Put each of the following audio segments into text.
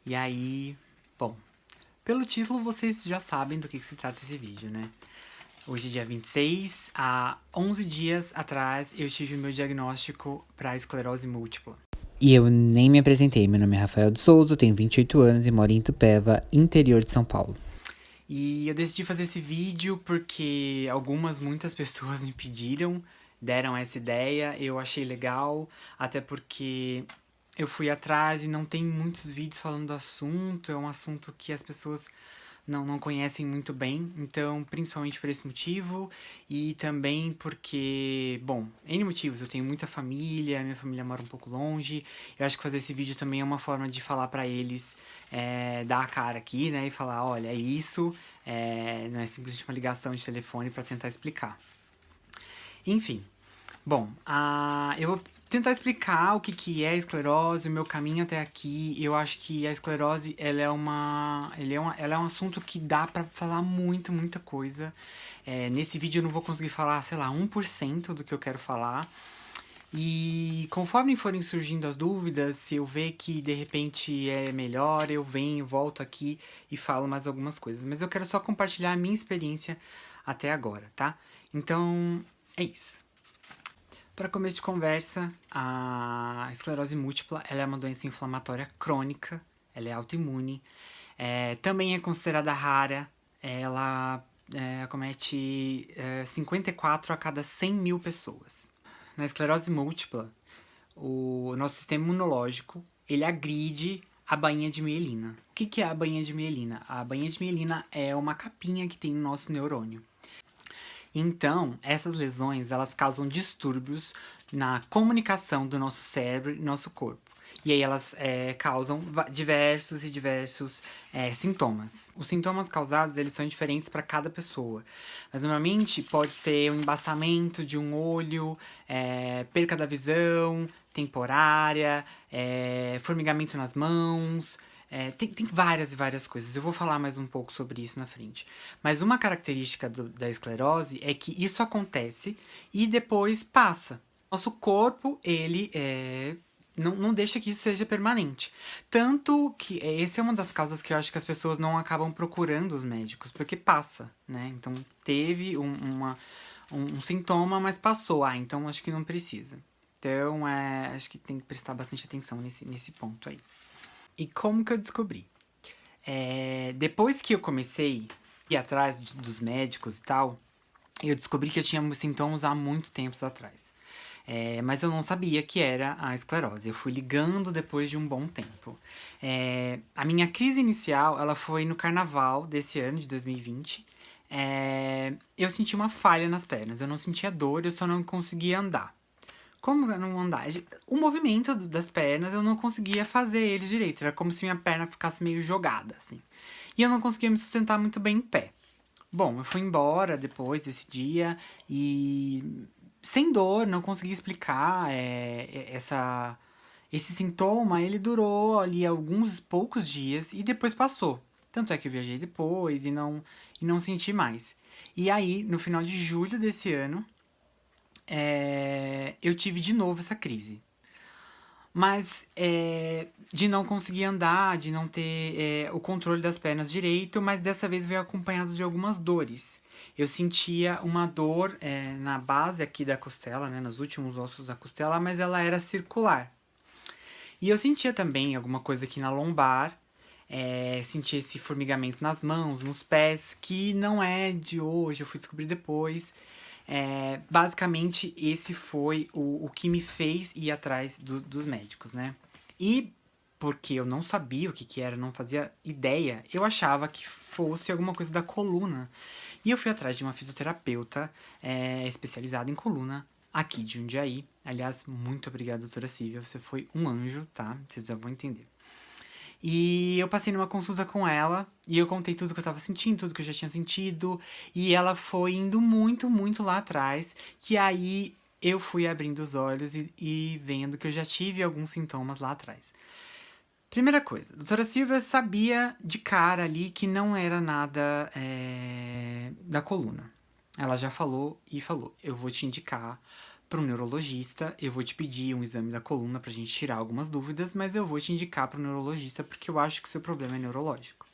E aí, bom, pelo título vocês já sabem do que se trata esse vídeo, né? Hoje é dia 26, há 11 dias atrás eu tive meu diagnóstico para esclerose múltipla. E eu nem me apresentei, meu nome é Rafael de Souza, tenho 28 anos e moro em Itupeva, interior de São Paulo. E eu decidi fazer esse vídeo porque muitas pessoas me pediram, deram essa ideia, eu achei legal, até porque eu fui atrás e não tem muitos vídeos falando do assunto, é um assunto que as pessoas não conhecem muito bem, então principalmente por esse motivo e também porque, bom, N motivos, eu tenho muita família, minha família mora um pouco longe, eu acho que fazer esse vídeo também é uma forma de falar pra eles, dar a cara aqui, né, e falar, olha, é isso, não é simplesmente uma ligação de telefone pra tentar explicar. Enfim, bom, eu vou tentar explicar o que é a esclerose, o meu caminho até aqui. Eu acho que a esclerose, ela é um assunto que dá pra falar muita coisa. Nesse vídeo eu não vou conseguir falar, sei lá, 1% do que eu quero falar. E conforme forem surgindo as dúvidas, se eu ver que de repente é melhor, eu venho, volto aqui e falo mais algumas coisas. Mas eu quero só compartilhar a minha experiência até agora, tá? Então, é isso. Para começo de conversa, a esclerose múltipla ela é uma doença inflamatória crônica, ela é autoimune, também é considerada rara, ela acomete 54 a cada 100 mil pessoas. Na esclerose múltipla, o nosso sistema imunológico ele agride a bainha de mielina. O que é a bainha de mielina? A bainha de mielina é uma capinha que tem no nosso neurônio. Então, essas lesões, elas causam distúrbios na comunicação do nosso cérebro e nosso corpo. E aí elas causam diversos sintomas. Os sintomas causados, eles são diferentes para cada pessoa. Mas normalmente pode ser um embaçamento de um olho, perca da visão, temporária, formigamento nas mãos, tem várias coisas. Eu vou falar mais um pouco sobre isso na frente. Mas uma característica da esclerose é que isso acontece e depois passa. Nosso corpo, ele não deixa que isso seja permanente. Tanto que essa é uma das causas que eu acho que as pessoas não acabam procurando os médicos, porque passa, né? Então teve um sintoma, mas passou. Então acho que não precisa. Então acho que tem que prestar bastante atenção nesse ponto aí. E como que eu descobri? Depois que eu comecei a ir atrás dos médicos e tal, eu descobri que eu tinha sintomas há muito tempos atrás. Mas eu não sabia que era a esclerose. Eu fui ligando depois de um bom tempo. A minha crise inicial, ela foi no carnaval desse ano, de 2020. Eu senti uma falha nas pernas. Eu não sentia dor, eu só não conseguia andar. Como eu não andar? O movimento das pernas eu não conseguia fazer ele direito. Era como se minha perna ficasse meio jogada, assim. E eu não conseguia me sustentar muito bem em pé. Bom, eu fui embora depois desse dia e sem dor, não consegui explicar esse sintoma. Ele durou ali alguns poucos dias e depois passou. Tanto é que eu viajei depois e não senti mais. E aí, no final de julho desse ano, eu tive de novo essa crise. Mas de não conseguir andar, de não ter o controle das pernas direito, mas dessa vez veio acompanhado de algumas dores. Eu sentia uma dor na base aqui da costela, né, nos últimos ossos da costela, mas ela era circular. E eu sentia também alguma coisa aqui na lombar, sentia esse formigamento nas mãos, nos pés, que não é de hoje, eu fui descobrir depois. Basicamente, esse foi o que me fez ir atrás dos médicos, né? E porque eu não sabia o que era, não fazia ideia, eu achava que fosse alguma coisa da coluna. E eu fui atrás de uma fisioterapeuta especializada em coluna, aqui de Jundiaí. Aliás, muito obrigada, doutora Silvia, você foi um anjo, tá? Vocês já vão entender. E eu passei numa consulta com ela e eu contei tudo que eu tava sentindo, tudo que eu já tinha sentido. E ela foi indo muito lá atrás. Que aí eu fui abrindo os olhos e vendo que eu já tive alguns sintomas lá atrás. Primeira coisa, a doutora Silvia sabia de cara ali que não era nada da coluna. Ela já falou, eu vou te indicar para um neurologista, eu vou te pedir um exame da coluna pra gente tirar algumas dúvidas, mas eu vou te indicar para o neurologista porque eu acho que seu problema é neurológico.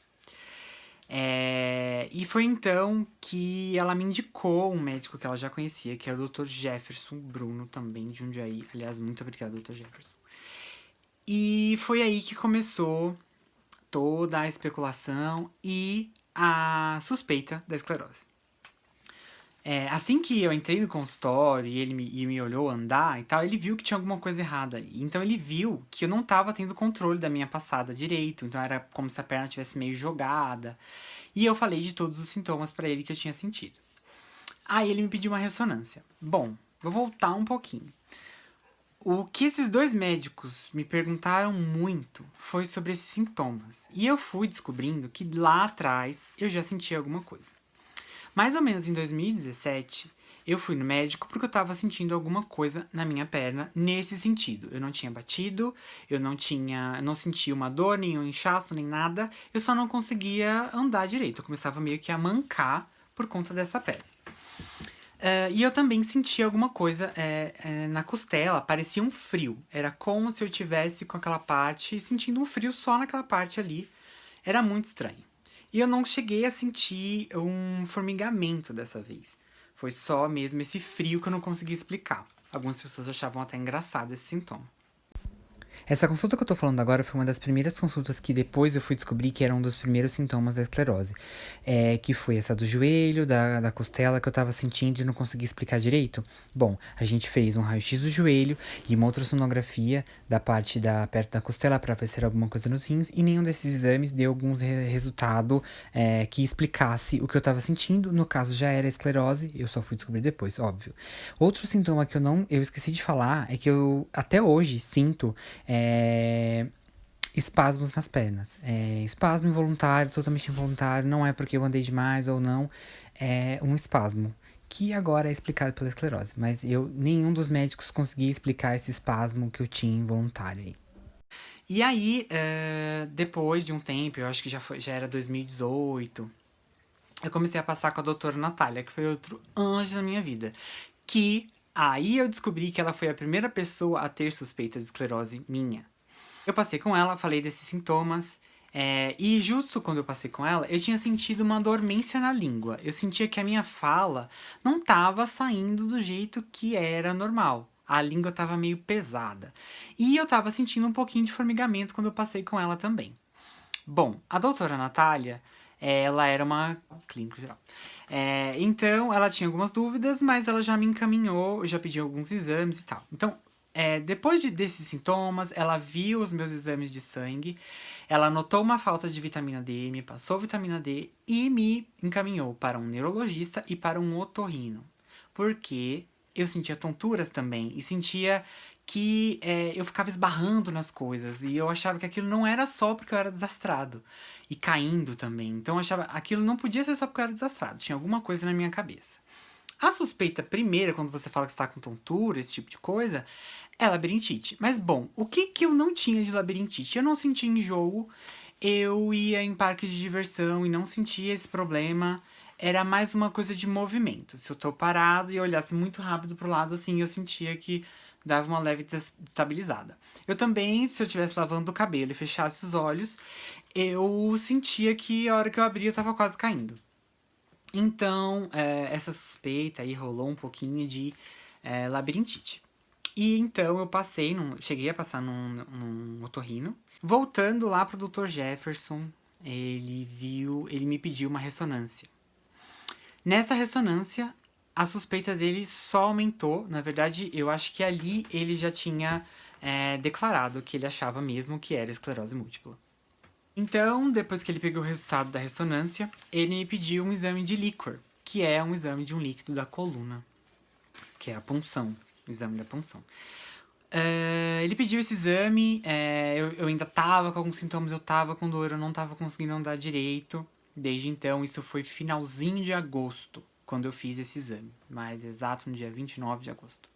E foi então que ela me indicou um médico que ela já conhecia, que é o Dr. Jefferson Bruno, também de Jundiaí. Aliás, muito obrigado, Dr. Jefferson. E foi aí que começou toda a especulação e a suspeita da esclerose. Assim que eu entrei no consultório e ele me olhou andar e tal, ele viu que tinha alguma coisa errada ali. Então ele viu que eu não estava tendo controle da minha passada direito, então era como se a perna tivesse meio jogada. E eu falei de todos os sintomas para ele que eu tinha sentido. Aí ele me pediu uma ressonância. Bom, vou voltar um pouquinho. O que esses dois médicos me perguntaram muito foi sobre esses sintomas. E eu fui descobrindo que lá atrás eu já sentia alguma coisa. Mais ou menos em 2017, eu fui no médico porque eu tava sentindo alguma coisa na minha perna nesse sentido. Eu não tinha batido, eu não sentia uma dor, nem um inchaço, nem nada. Eu só não conseguia andar direito. Eu começava meio que a mancar por conta dessa perna. E eu também sentia alguma coisa na costela, parecia um frio. Era como se eu tivesse com aquela parte, sentindo um frio só naquela parte ali. Era muito estranho. E eu não cheguei a sentir um formigamento dessa vez. Foi só mesmo esse frio que eu não consegui explicar. Algumas pessoas achavam até engraçado esse sintoma. Essa consulta que eu tô falando agora foi uma das primeiras consultas que depois eu fui descobrir que era um dos primeiros sintomas da esclerose. Que foi essa do joelho, da costela que eu tava sentindo e não conseguia explicar direito. Bom, a gente fez um raio-x do joelho e uma ultrassonografia da parte perto da costela para ver se era alguma coisa nos rins, e nenhum desses exames deu algum resultado que explicasse o que eu tava sentindo. No caso, já era esclerose, eu só fui descobrir depois, óbvio. Outro sintoma que eu esqueci de falar é que eu até hoje sinto espasmos nas pernas. Espasmo involuntário, totalmente involuntário, não é porque eu andei demais ou não, é um espasmo, que agora é explicado pela esclerose, mas nenhum dos médicos conseguia explicar esse espasmo que eu tinha involuntário aí. E aí, depois de um tempo, eu acho que já era 2018, eu comecei a passar com a doutora Natália, que foi outro anjo na minha vida. Que aí eu descobri que ela foi a primeira pessoa a ter suspeita de esclerose minha. Eu passei com ela, falei desses sintomas, e justo quando eu passei com ela, eu tinha sentido uma dormência na língua. Eu sentia que a minha fala não estava saindo do jeito que era normal. A língua estava meio pesada. E eu estava sentindo um pouquinho de formigamento quando eu passei com ela também. Bom, a doutora Natália, ela era uma clínica geral. Então, ela tinha algumas dúvidas, mas ela já me encaminhou, já pediu alguns exames e tal. Então, depois desses sintomas, ela viu os meus exames de sangue, ela notou uma falta de vitamina D, me passou vitamina D e me encaminhou para um neurologista e para um otorrino. Porque eu sentia tonturas também e sentia que eu ficava esbarrando nas coisas e eu achava que aquilo não era só porque eu era desastrado e caindo também. Então eu achava aquilo não podia ser só porque eu era desastrado, tinha alguma coisa na minha cabeça. A suspeita primeira, quando você fala que está com tontura, esse tipo de coisa, é labirintite. Mas bom, o que eu não tinha de labirintite? Eu não sentia enjoo, eu ia em parques de diversão e não sentia esse problema. Era mais uma coisa de movimento. Se eu tô parado e olhasse muito rápido pro lado, assim, eu sentia que dava uma leve desestabilizada. Eu também, se eu estivesse lavando o cabelo e fechasse os olhos, eu sentia que a hora que eu abria eu tava quase caindo. Então, essa suspeita aí rolou um pouquinho de labirintite. E então eu cheguei a passar num otorrino. Voltando lá pro Dr. Jefferson, ele me pediu uma ressonância. Nessa ressonância, a suspeita dele só aumentou. Na verdade, eu acho que ali ele já tinha declarado que ele achava mesmo que era esclerose múltipla. Então, depois que ele pegou o resultado da ressonância, ele me pediu um exame de líquor, que é um exame de um líquido da coluna, que é a punção, o exame da punção. Ele pediu esse exame, eu ainda tava com alguns sintomas, eu tava com dor, eu não tava conseguindo andar direito. Desde então, isso foi finalzinho de agosto, quando eu fiz esse exame, mais exato no dia 29 de agosto.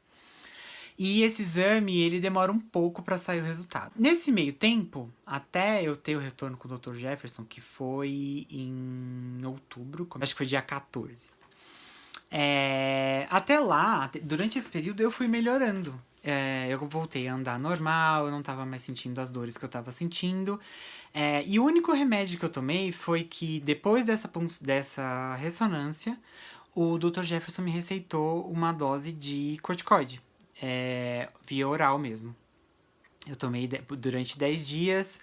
E esse exame, ele demora um pouco para sair o resultado. Nesse meio tempo, até eu ter o retorno com o Dr. Jefferson, que foi em outubro, acho que foi dia 14. Até lá, durante esse período, eu fui melhorando. Eu voltei a andar normal, eu não tava mais sentindo as dores que eu tava sentindo. E o único remédio que eu tomei foi que depois dessa ressonância, o Dr. Jefferson me receitou uma dose de corticoide, via oral mesmo. Eu tomei durante 10 dias.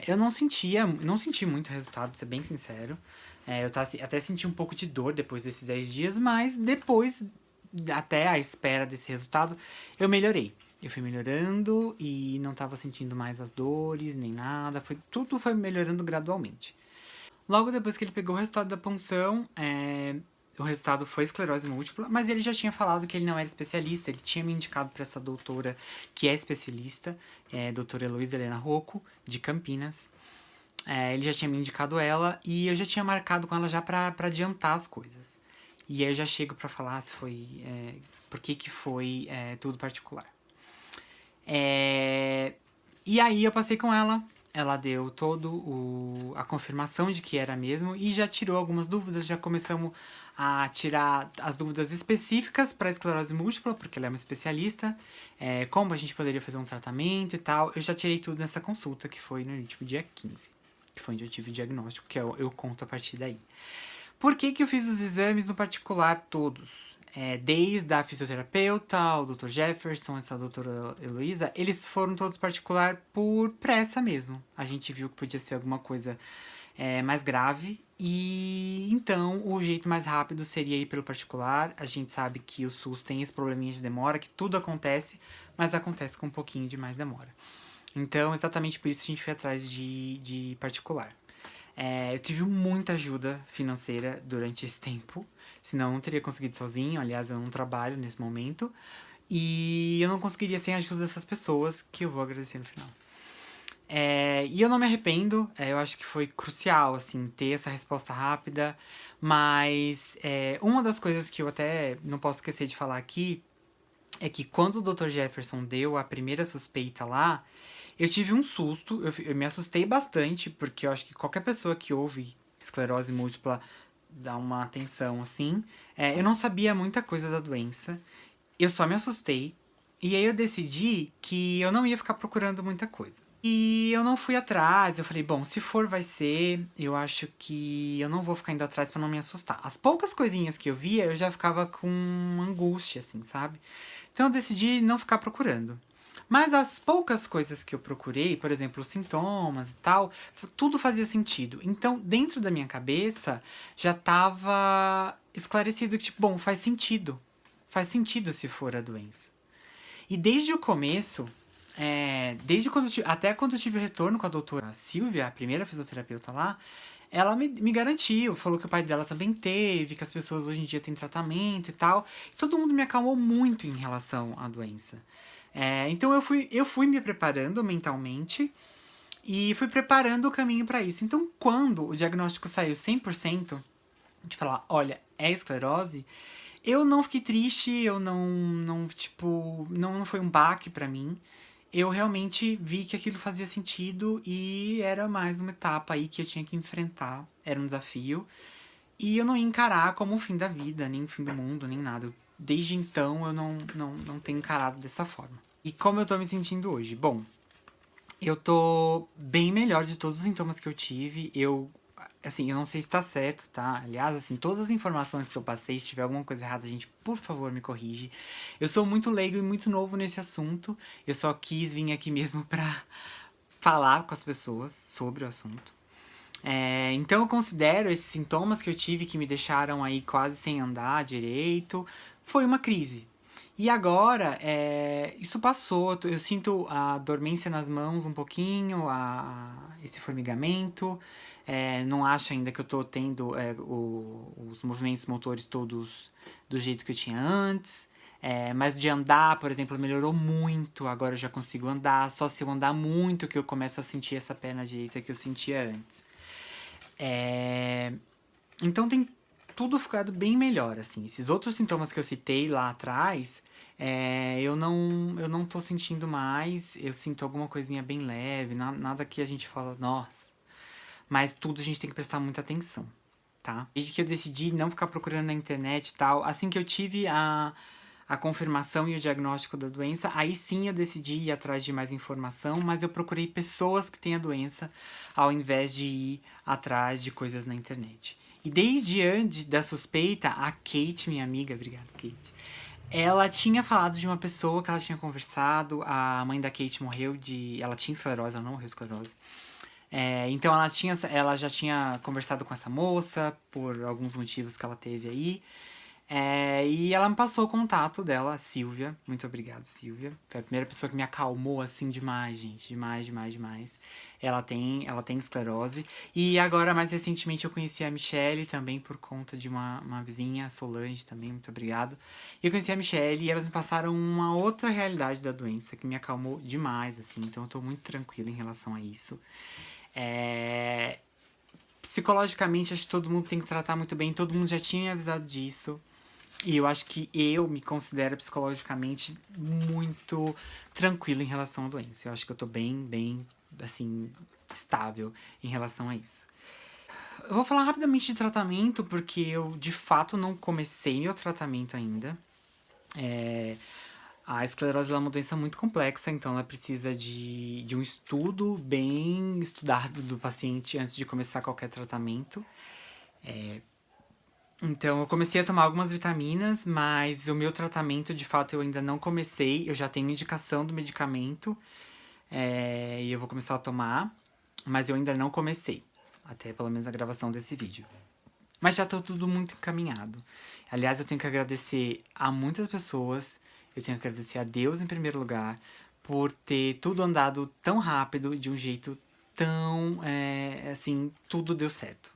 Eu não senti muito resultado, pra ser bem sincero. Até senti um pouco de dor depois desses 10 dias, mas depois, até a espera desse resultado, eu melhorei. Eu fui melhorando e não tava sentindo mais as dores, nem nada. Tudo foi melhorando gradualmente. Logo depois que ele pegou o resultado da punção, o resultado foi esclerose múltipla, mas ele já tinha falado que ele não era especialista, ele tinha me indicado para essa doutora que é especialista, doutora Heloísa Helena Rocco, de Campinas. Ele já tinha me indicado ela e eu já tinha marcado com ela já para adiantar as coisas. E aí eu já chego para falar se foi, por que foi tudo particular. E aí eu passei com ela deu a confirmação de que era mesmo e já tirou algumas dúvidas, já começamos a tirar as dúvidas específicas para esclerose múltipla, porque ela é uma especialista, como a gente poderia fazer um tratamento e tal. Eu já tirei tudo nessa consulta, que foi no último dia 15, que foi onde eu tive o diagnóstico, que eu conto a partir daí. Por que eu fiz os exames no particular todos? Desde a fisioterapeuta, o Dr. Jefferson, essa doutora Heloísa, eles foram todos particular por pressa mesmo. A gente viu que podia ser alguma coisa mais grave e então o jeito mais rápido seria ir pelo particular. A gente sabe que o SUS tem esse probleminha de demora, que tudo acontece, mas acontece com um pouquinho de mais demora. Então, exatamente por isso a gente foi atrás de particular. Eu tive muita ajuda financeira durante esse tempo, senão eu não teria conseguido sozinho. Aliás, eu não trabalho nesse momento. E eu não conseguiria sem a ajuda dessas pessoas, que eu vou agradecer no final. E eu não me arrependo, eu acho que foi crucial, assim, ter essa resposta rápida. Mas uma das coisas que eu até não posso esquecer de falar aqui é que quando o Dr. Jefferson deu a primeira suspeita lá, eu tive um susto, eu me assustei bastante, porque eu acho que qualquer pessoa que ouve esclerose múltipla dá uma atenção assim. Eu não sabia muita coisa da doença, eu só me assustei, e aí eu decidi que eu não ia ficar procurando muita coisa. E eu não fui atrás, eu falei, bom, se for vai ser, eu acho que eu não vou ficar indo atrás pra não me assustar. As poucas coisinhas que eu via, eu já ficava com angústia, assim, sabe? Então eu decidi não ficar procurando. Mas as poucas coisas que eu procurei, por exemplo, os sintomas e tal, tudo fazia sentido. Então, dentro da minha cabeça, já estava esclarecido que, tipo, bom, faz sentido. Faz sentido se for a doença. E desde o começo, até quando eu tive retorno com a doutora Silvia, a primeira fisioterapeuta lá, ela me garantiu, falou que o pai dela também teve, que as pessoas hoje em dia têm tratamento e tal. E todo mundo me acalmou muito em relação à doença. Então eu fui me preparando mentalmente e fui preparando o caminho para isso. Então, quando o diagnóstico saiu 100%, de falar, olha, é esclerose, eu não fiquei triste, eu não tipo, não foi um baque para mim. Eu realmente vi que aquilo fazia sentido e era mais uma etapa aí que eu tinha que enfrentar. Era um desafio. E eu não ia encarar como o fim da vida, nem o fim do mundo, nem nada. Desde então eu não tenho encarado dessa forma. E como eu tô me sentindo hoje? Bom, eu tô bem melhor de todos os sintomas que eu tive. Assim, eu não sei se tá certo, tá? Aliás, assim, todas as informações que eu passei, se tiver alguma coisa errada, gente, por favor, me corrige. Eu sou muito leigo e muito novo nesse assunto. Eu só quis vir aqui mesmo pra falar com as pessoas sobre o assunto. Então eu considero esses sintomas que eu tive que me deixaram aí quase sem andar direito, foi uma crise. E agora, isso passou, eu sinto a dormência nas mãos um pouquinho, esse formigamento. Não acho ainda que eu tô tendo os movimentos motores todos do jeito que eu tinha antes. Mas de andar, por exemplo, melhorou muito. Agora eu já consigo andar. Só se eu andar muito que eu começo a sentir essa perna direita que eu sentia antes. É, Então tem tudo ficado bem melhor, assim. Esses outros sintomas que eu citei lá atrás, eu não tô sentindo mais. Eu sinto alguma coisinha bem leve, nada que a gente fala, nossa. Mas tudo a gente tem que prestar muita atenção. tá? Desde que eu decidi não ficar procurando na internet e tal, assim que eu tive a confirmação e o diagnóstico da doença, aí sim eu decidi ir atrás de mais informação, mas eu procurei pessoas que têm a doença ao invés de ir atrás de coisas na internet. E desde antes da suspeita, a Kate, minha amiga, obrigado, Kate, ela tinha falado de uma pessoa que ela tinha conversado, a mãe da Kate morreu de... Ela tinha esclerose, ela não morreu de esclerose. Então ela já tinha conversado com essa moça, por alguns motivos que ela teve aí. E ela me passou o contato dela, a Silvia. Muito obrigado, Silvia. Foi a primeira pessoa que me acalmou, assim, demais, gente. Demais, demais, demais. Ela tem esclerose. E agora, mais recentemente, eu conheci a Michelle também por conta de uma vizinha, a Solange também, muito obrigado. E eu conheci a Michelle e elas me passaram uma outra realidade da doença que me acalmou demais, assim. Então eu tô muito tranquila em relação a isso. Psicologicamente, acho que todo mundo tem que tratar muito bem. Todo mundo já tinha me avisado disso. E eu acho que eu me considero psicologicamente muito tranquilo em relação à doença. Eu acho que eu tô bem, assim, estável em relação a isso. Eu vou falar rapidamente de tratamento, porque eu, de fato, não comecei meu tratamento ainda. A esclerose é uma doença muito complexa, então ela precisa de um estudo bem estudado do paciente antes de começar qualquer tratamento. Então, eu comecei a tomar algumas vitaminas, mas o meu tratamento, de fato, eu ainda não comecei. Eu já tenho indicação do medicamento, e eu vou começar a tomar, mas eu ainda não comecei. Até pelo menos a gravação desse vídeo. Mas já tá tudo muito encaminhado. Aliás, eu tenho que agradecer a muitas pessoas. Eu tenho que agradecer a Deus em primeiro lugar por ter tudo andado tão rápido, de um jeito tão, assim, tudo deu certo.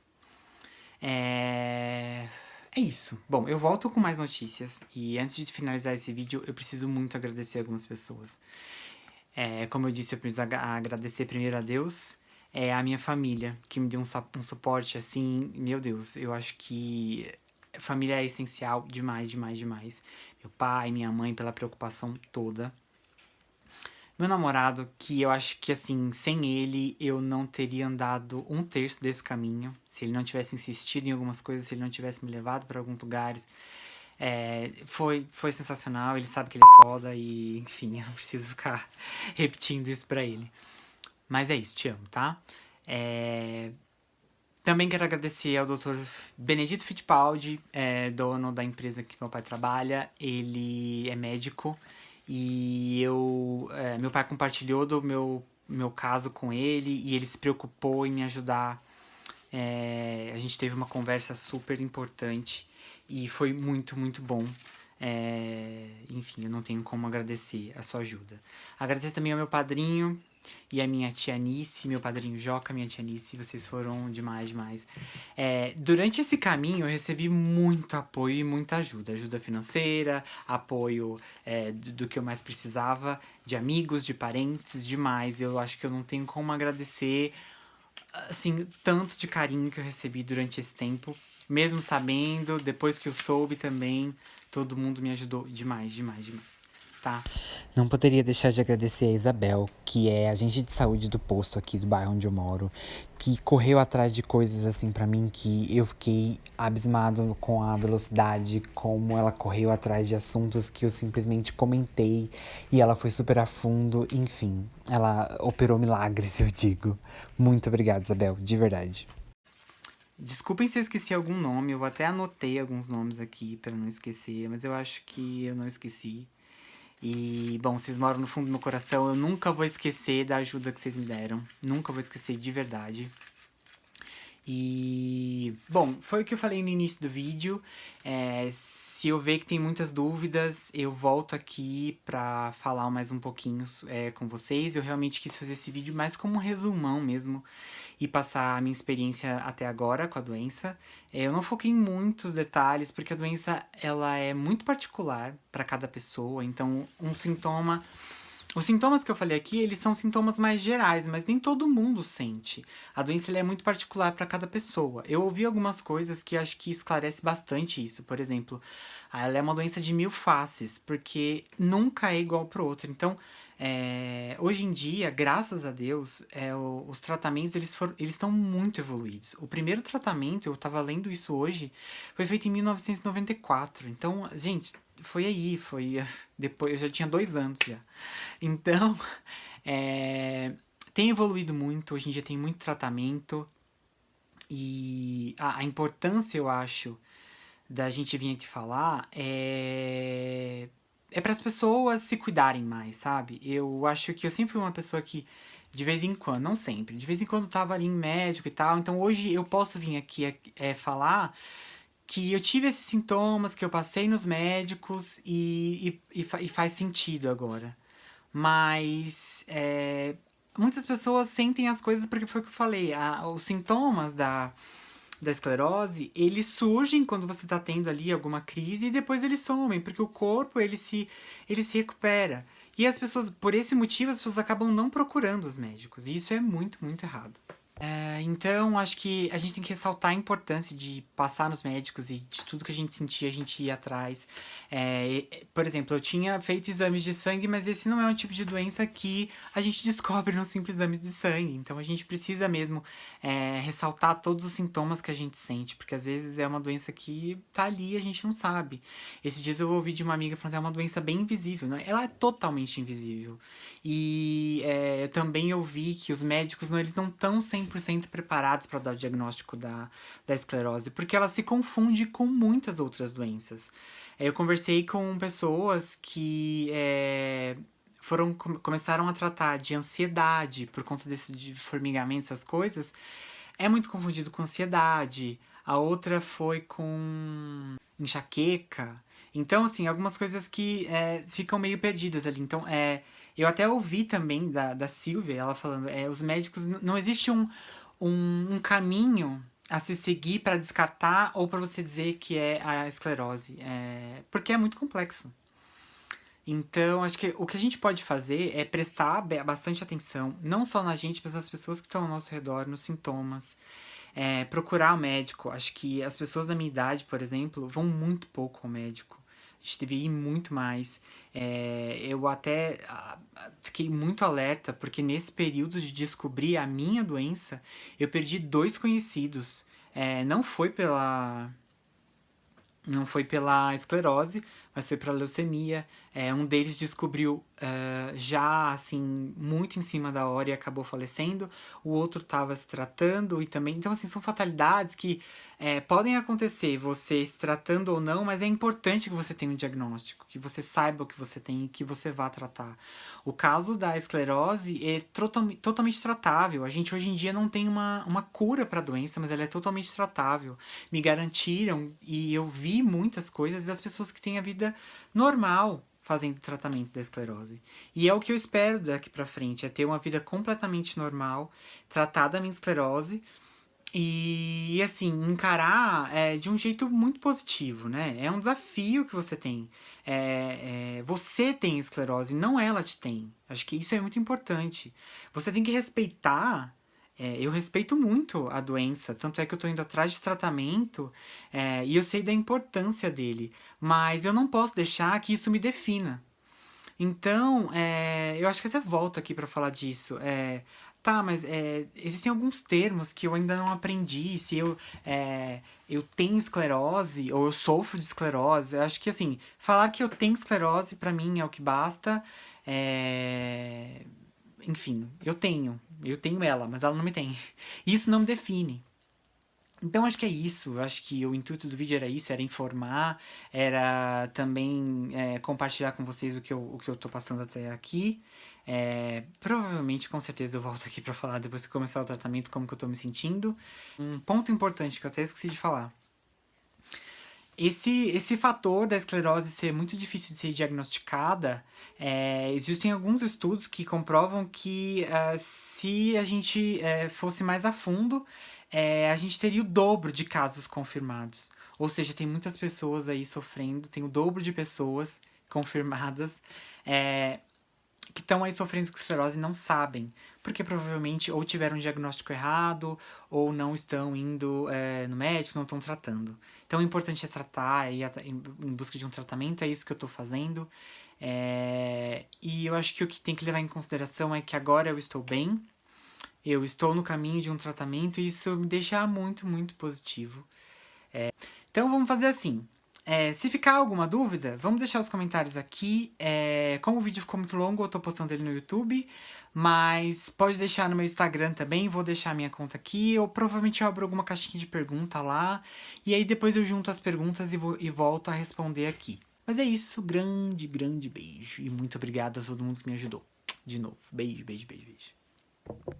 É isso. Bom, eu volto com mais notícias. E antes de finalizar esse vídeo, eu preciso muito agradecer algumas pessoas. Como eu disse, eu preciso agradecer primeiro a Deus. A minha família, que me deu um suporte assim. Meu Deus, eu acho que família é essencial demais, demais, demais. Meu pai, minha mãe, pela preocupação toda. Meu namorado, que eu acho que, assim, sem ele eu não teria andado um terço desse caminho. Se ele não tivesse insistido em algumas coisas, se ele não tivesse me levado para alguns lugares. Foi sensacional. Ele sabe que ele é foda e, enfim, eu não preciso ficar repetindo isso pra ele. Mas é isso, te amo, tá? Também quero agradecer ao Dr. Benedito Fittipaldi, dono da empresa que meu pai trabalha. Ele é médico e meu pai compartilhou do meu caso com ele e ele se preocupou em me ajudar. A gente teve uma conversa super importante e foi muito, muito bom. Enfim, eu não tenho como agradecer a sua ajuda. Agradecer também ao meu padrinho e a minha tia Nice, meu padrinho Joca, minha tia Nice, vocês foram demais, demais. Durante esse caminho eu recebi muito apoio e muita ajuda. Ajuda financeira, apoio do que eu mais precisava, de amigos, de parentes, demais. Eu acho que eu não tenho como agradecer, assim, tanto de carinho que eu recebi durante esse tempo. Mesmo sabendo, depois que eu soube também, todo mundo me ajudou demais, demais, demais. Tá? Não poderia deixar de agradecer a Isabel, que é agente de saúde do posto aqui do bairro onde eu moro, que correu atrás de coisas assim pra mim que eu fiquei abismado com a velocidade, como ela correu atrás de assuntos que eu simplesmente comentei e ela foi super a fundo, enfim, ela operou milagres, eu digo. Muito obrigado, Isabel, de verdade. Desculpem se eu esqueci algum nome, eu até anotei alguns nomes aqui pra não esquecer, mas eu acho que eu não esqueci. E, bom, vocês moram no fundo do meu coração, eu nunca vou esquecer da ajuda que vocês me deram. Nunca vou esquecer de verdade. E, bom, foi o que eu falei no início do vídeo. Se eu ver que tem muitas dúvidas, eu volto aqui pra falar mais um pouquinho com vocês. Eu realmente quis fazer esse vídeo mais como um resumão mesmo e passar a minha experiência até agora com a doença. Eu não foquei em muitos detalhes, porque a doença ela é muito particular para cada pessoa, então os sintomas que eu falei aqui, eles são sintomas mais gerais, mas nem todo mundo sente. A doença ela é muito particular para cada pessoa. Eu ouvi algumas coisas que acho que esclarece bastante isso. Por exemplo, ela é uma doença de mil faces, porque nunca é igual pro outro. Então, Hoje em dia, graças a Deus, os tratamentos eles estão muito evoluídos. O primeiro tratamento, eu estava lendo isso hoje, foi feito em 1994. Então, gente, foi aí, foi depois, eu já tinha 2 anos já. Então, é, tem evoluído muito. Hoje em dia tem muito tratamento e a importância, eu acho, da gente vir aqui falar é para as pessoas se cuidarem mais, sabe? Eu acho que eu sempre fui uma pessoa que, de vez em quando, não sempre, de vez em quando tava ali em médico e tal, então hoje eu posso vir aqui falar que eu tive esses sintomas, que eu passei nos médicos e faz sentido agora. Mas muitas pessoas sentem as coisas porque foi o que eu falei, os sintomas da esclerose, eles surgem quando você está tendo ali alguma crise e depois eles somem, porque o corpo ele se recupera. E as pessoas, por esse motivo, as pessoas acabam não procurando os médicos. E isso é muito, muito errado. Então, acho que a gente tem que ressaltar a importância de passar nos médicos e de tudo que a gente sentia, a gente ir atrás. Por exemplo, eu tinha feito exames de sangue, mas esse não é um tipo de doença que a gente descobre nos simples exames de sangue. Então, a gente precisa mesmo ressaltar todos os sintomas que a gente sente, porque às vezes é uma doença que tá ali e a gente não sabe. Esses dias eu ouvi de uma amiga falando que é uma doença bem invisível, né? Ela é totalmente invisível. E eu também ouvi que os médicos eles não estão 100% preparados para dar o diagnóstico da esclerose, porque ela se confunde com muitas outras doenças. Eu conversei com pessoas que começaram a tratar de ansiedade por conta de formigamento, essas coisas. É muito confundido com ansiedade. A outra foi com enxaqueca. Então, assim, algumas coisas que ficam meio perdidas ali. Então, eu até ouvi também da Silvia, ela falando, os médicos, não existe um caminho a se seguir para descartar ou para você dizer que é a esclerose. Porque é muito complexo. Então, acho que o que a gente pode fazer é prestar bastante atenção, não só na gente, mas nas pessoas que estão ao nosso redor, nos sintomas. Procurar o médico. Acho que as pessoas da minha idade, por exemplo, vão muito pouco ao médico. A gente deveria ir muito mais. Eu até fiquei muito alerta, porque nesse período de descobrir a minha doença, eu perdi 2 conhecidos. Não foi pela esclerose, mas foi pela leucemia. Um deles descobriu já, assim, muito em cima da hora e acabou falecendo. O outro estava se tratando e também... Então, assim, são fatalidades que podem acontecer, você se tratando ou não, mas é importante que você tenha um diagnóstico, que você saiba o que você tem e que você vá tratar. O caso da esclerose é totalmente tratável. A gente hoje em dia não tem uma cura para a doença, mas ela é totalmente tratável. Me garantiram e eu vi muitas coisas das pessoas que têm a vida normal fazendo tratamento da esclerose. E é o que eu espero daqui pra frente, é ter uma vida completamente normal, tratar da minha esclerose e assim, encarar de um jeito muito positivo, né? É um desafio que você tem. Você tem esclerose, não ela te tem. Acho que isso é muito importante. Você tem que respeitar. Eu respeito muito a doença, tanto é que eu tô indo atrás de tratamento e eu sei da importância dele, mas eu não posso deixar que isso me defina. Então, eu acho que até volto aqui para falar disso. Tá, mas existem alguns termos que eu ainda não aprendi. Se eu tenho esclerose ou eu sofro de esclerose. Eu acho que, assim, falar que eu tenho esclerose para mim é o que basta. É, Enfim, eu tenho. Eu tenho ela, mas ela não me tem. Isso não me define. Então acho que é isso. Eu acho que o intuito do vídeo era isso, era informar, era também compartilhar com vocês o que eu tô passando até aqui. Provavelmente, com certeza, eu volto aqui pra falar depois que começar o tratamento, como que eu tô me sentindo. Um ponto importante que eu até esqueci de falar. Esse fator da esclerose ser muito difícil de ser diagnosticada, existem alguns estudos que comprovam que se a gente fosse mais a fundo, a gente teria o dobro de casos confirmados. Ou seja, tem muitas pessoas aí sofrendo, tem o dobro de pessoas confirmadas que estão aí sofrendo com esclerose e não sabem. Porque provavelmente ou tiveram um diagnóstico errado, ou não estão indo no médico, não estão tratando. Então o importante é tratar, ir em busca de um tratamento, é isso que eu estou fazendo. E eu acho que o que tem que levar em consideração é que agora eu estou bem, eu estou no caminho de um tratamento e isso me deixa muito, muito positivo. Então vamos fazer assim. Se ficar alguma dúvida, vamos deixar os comentários aqui. Como o vídeo ficou muito longo, eu tô postando ele no YouTube. Mas pode deixar no meu Instagram também, vou deixar a minha conta aqui. Eu provavelmente abro alguma caixinha de pergunta lá. E aí depois eu junto as perguntas e volto a responder aqui. Mas é isso, grande, grande beijo. E muito obrigado a todo mundo que me ajudou. De novo, beijo, beijo, beijo, beijo.